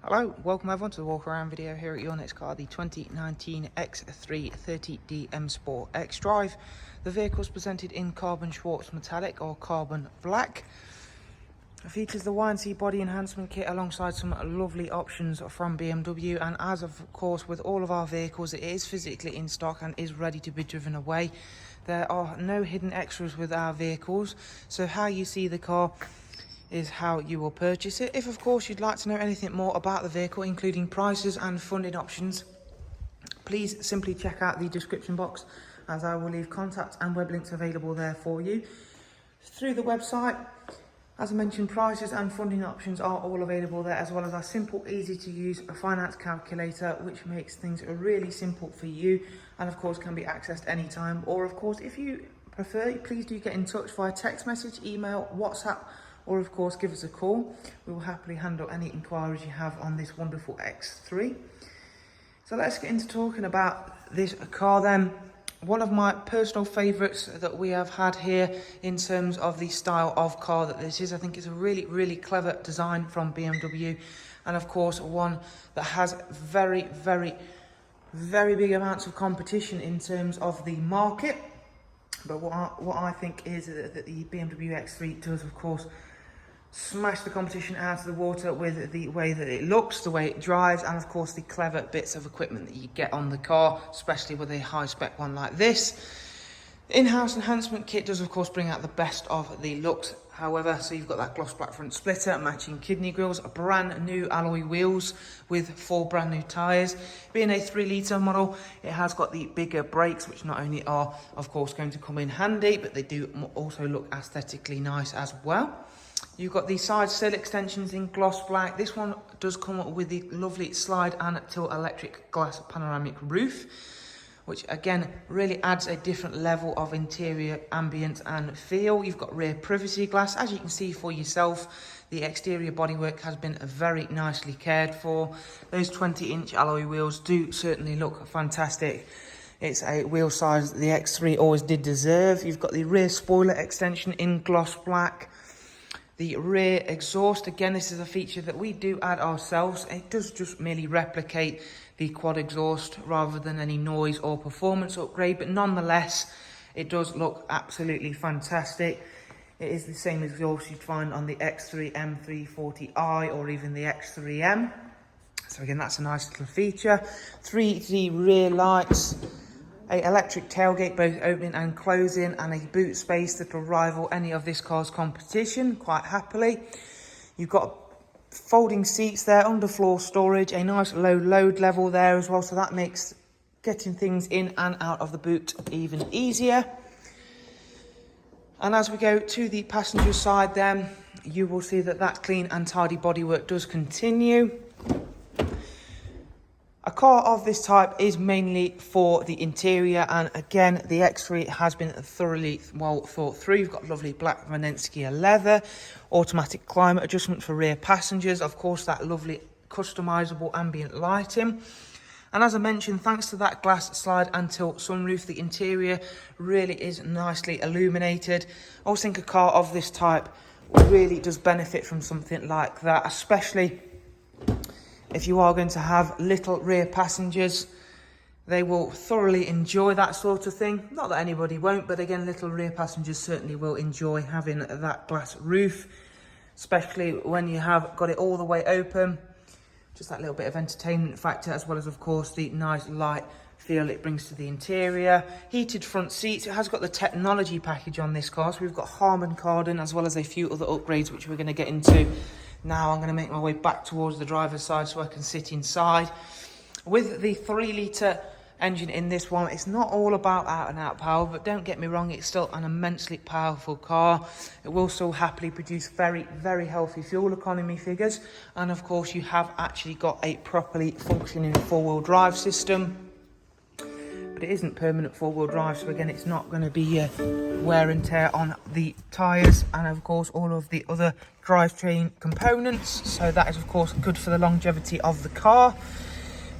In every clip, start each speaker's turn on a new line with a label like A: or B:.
A: Hello, welcome everyone to the walk around video here at your next car, the 2019 X330DM Sport XDRIVE. The vehicle is presented in carbon Schwartz metallic or carbon black. It features the Y&C body enhancement kit alongside some lovely options from BMW, and as of course with all of our vehicles, it is physically in stock and is ready to be driven away. There are no hidden extras with our vehicles, so how you see the car is how you will purchase it. If of course you'd like to know anything more about the vehicle, including prices and funding options, please simply check out the description box, as I will leave contact and web links available there for you. Through the website, as I mentioned, prices and funding options are all available there, as well as our simple, easy to use finance calculator, which makes things really simple for you and of course can be accessed anytime. Or of course, if you prefer, please do get in touch via text message, email, WhatsApp, or of course give us a call. We will happily handle any inquiries you have on this wonderful X3. So let's get into talking about this car then. One of my personal favourites that we have had here in terms of the style of car that this is. I think it's a really clever design from BMW, and of course one that has very big amounts of competition in terms of the market. But what I think is that the BMW X3 does of course smash the competition out of the water with the way that it looks, the way it drives, and of course the clever bits of equipment that you get on the car, especially with a high spec one like this. In-house enhancement kit does of course bring out the best of the looks, however, so you've got that gloss black front splitter, matching kidney grills, brand new alloy wheels with 4 brand new tyres. Being a 3-litre model, it has got the bigger brakes, which not only are of course going to come in handy, but they do also look aesthetically nice as well. You've got the side sill extensions in gloss black. This one does come with the lovely slide and tilt electric glass panoramic roof, which again really adds a different level of interior ambience and feel. You've got rear privacy glass. As you can see for yourself, the exterior bodywork has been very nicely cared for. Those 20-inch alloy wheels do certainly look fantastic. It's a wheel size that the X3 always did deserve. You've got the rear spoiler extension in gloss black. The rear exhaust, again, this is a feature that we do add ourselves. It does just merely replicate the quad exhaust rather than any noise or performance upgrade, but nonetheless, it does look absolutely fantastic. It is the same exhaust you'd find on the X3 M340i or even the X3M. So again, that's a nice little feature. 3D rear lights, a electric tailgate both opening and closing, and a boot space that will rival any of this car's competition quite happily. You've got folding seats there, underfloor storage, a nice low load level there as well, so that makes getting things in and out of the boot even easier. And as we go to the passenger side then, you will see that clean and tidy bodywork does continue. A car of this type is mainly for the interior, and again, the X3 has been thoroughly well thought through. You've got lovely black Vanenskia leather, automatic climate adjustment for rear passengers, of course that lovely customizable ambient lighting. And as I mentioned, thanks to that glass slide and tilt sunroof, the interior really is nicely illuminated. I always think a car of this type really does benefit from something like that, especially if you are going to have little rear passengers. They will thoroughly enjoy that sort of thing. Not that anybody won't, but again, little rear passengers certainly will enjoy having that glass roof, especially when you have got it all the way open. Just that little bit of entertainment factor, as well as of course the nice light feel it brings to the interior. Heated front seats. It has got the technology package on this car, so we've got Harman Kardon as well as a few other upgrades which we're going to get into. Now I'm going to make my way back towards the driver's side so I can sit inside. With the 3-litre engine in this one, it's not all about out-and-out power, but don't get me wrong, it's still an immensely powerful car. It will still happily produce very healthy fuel economy figures, and of course you have actually got a properly functioning 4-wheel drive system. But it isn't permanent 4-wheel drive, so again it's not going to be wear and tear on the tyres, and of course all of the other drivetrain components, so that is of course good for the longevity of the car.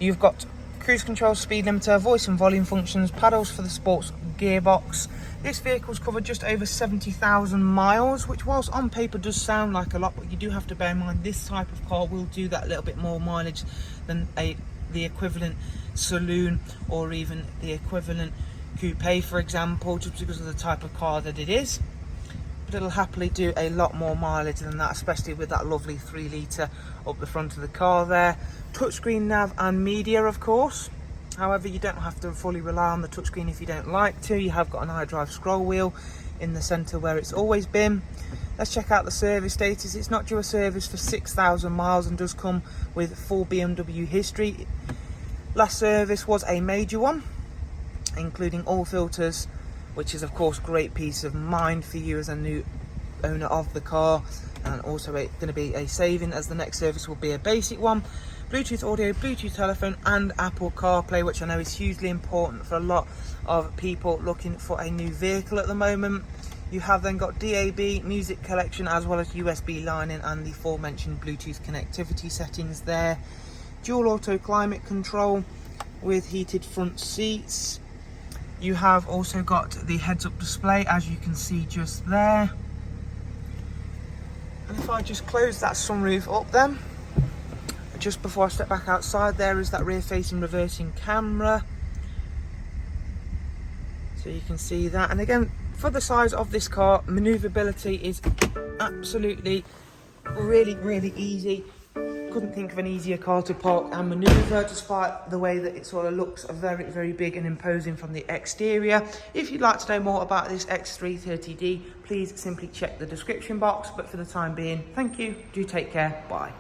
A: You've got cruise control, speed limiter, voice and volume functions, paddles for the sports gearbox, This vehicle's covered just over 70,000 miles, which whilst on paper does sound like a lot, but you do have to bear in mind this type of car will do that little bit more mileage than the equivalent saloon or even the equivalent coupe, for example, just because of the type of car that it is. But it'll happily do a lot more mileage than that, especially with that lovely 3 litre up the front of the car there. Touchscreen nav and media, of course. However, you don't have to fully rely on the touchscreen if you don't like to. You have got an iDrive scroll wheel in the centre where it's always been. Let's check out the service status. It's not due a service for 6,000 miles and does come with full BMW history. Last service was a major one, including all filters, which is of course great peace of mind for you as a new owner of the car, and also going to be a saving as the next service will be a basic one. Bluetooth audio, Bluetooth telephone and Apple CarPlay, which I know is hugely important for a lot of people looking for a new vehicle at the moment. You have then got DAB, music collection, as well as USB line in and the aforementioned Bluetooth connectivity settings there. Dual auto climate control with heated front seats. You have also got the heads-up display, as you can see just there. And if I just close that sunroof up then, just before I step back outside, there is that rear-facing reversing camera. So you can see that. And again, for the size of this car, manoeuvrability is absolutely really easy. Couldn't think of an easier car to park and manoeuvre, despite the way that it sort of looks very big and imposing from the exterior. If you'd like to know more about this X330D, please simply check the description box. But for the time being, thank you, do take care, bye.